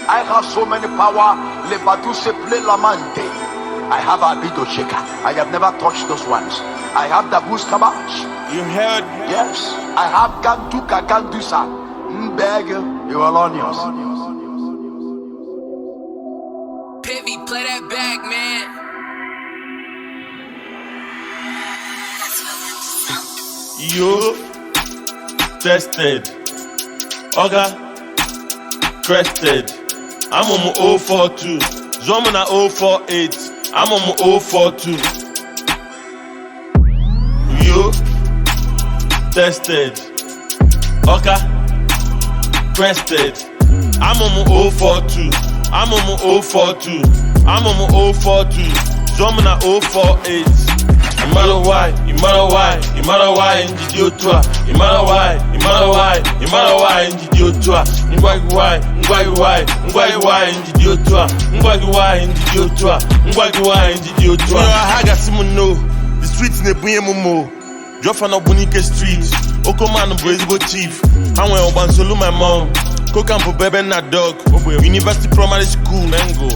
I have so many power. Lebaduse play lamante. I have Abido Shaker. I have never touched those ones. I have the boost kabach. You heard? Yes. I have Ganduka Gandusa. Mbeg, you are on yours. Pivy, play that back, man. You tested. Oga crested. I'm on 042. Zoom na 048. I'm on 042. You tested. Oga crested. I'm on 042. I'm on 042. I'm on 042. Zoom na 048. You matter why, you matter why, you matter why, in the tour. You matter why, you matter why, you matter why, in the tour. Why, in the tour. Why, in the tour. Why, in the tour. I got some no. The streets ne bring mo. Drop on Obunike Street. Okoman Brazil chief. I went on solo my mom. Cook and for baby na dog. University primary school.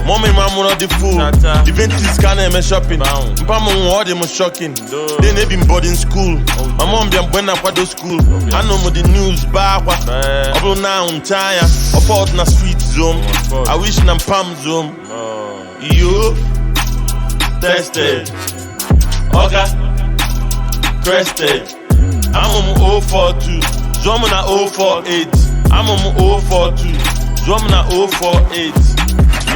Mommy mama not the fool. The Ventis can me shopping. Papa all them shocking. Then they been boarding school. My mom been when I do school. I know more the news back. Up now I'm tired. Up out na street zone. I wish na palm zone. You tested. Oga crested. I'm on 042. Zoom na 048. I'm on 042. Drum na 048.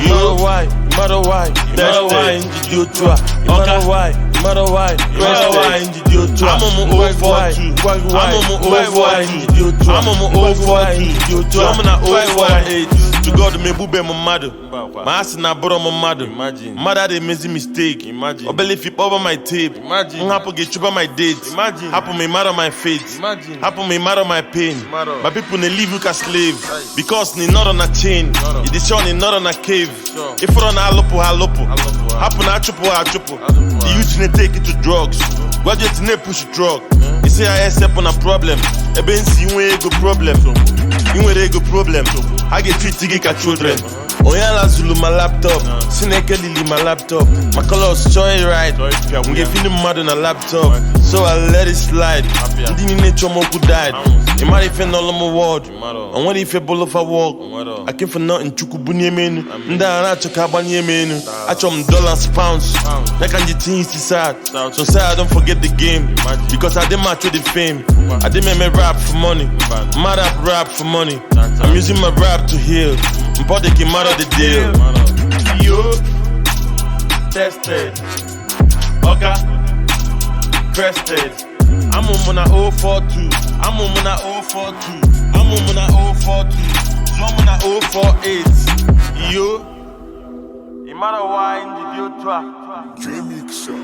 You matter why, you matter why, you matter why in the tour. You matter why, you matter why, you matter why in the tour. I'm on 042. I'm on 042. I'm on 042. Drum na 048. To God me bube my mother. My ass na bro my mother. Imagine. Mother they made mistake. Imagine. Obele flip over my tape. Imagine. Happen get chupa my date. Imagine. Happen me matter my faith. Imagine. Happen me matter my pain. My people they live like a slave. Because ni not on a chain. It is shown ni not on a cave. If you on a halopo. Happen a chupo. The youth they take it to drugs. Graduate they push drug. You say I accept on a problem. Eben si you ain't go problem. You ain't go problem. I get 50 gig at children. Oyala Zulu my laptop. Sineke Lili my laptop. My colors joyride. I'm getting mad on a laptop. So I let it slide. Didn't nature Moku died. You might defend all of my word. And when if you pull off a walk, I came for nothing. Chukubunye menu. Nda chokabanye menu. I chom dollars, pounds. Like and the things is sad. So say I don't forget the game. Because I didn't match with the fame. I didn't make me rap for money. Mad up rap for money. I'm using my rap to heal. But they came out of the deal. You tested. Oga crested. I'm on 042. I'm on 042. I'm on 042. I'm on 048. You matter why in the deal. J-Mixer.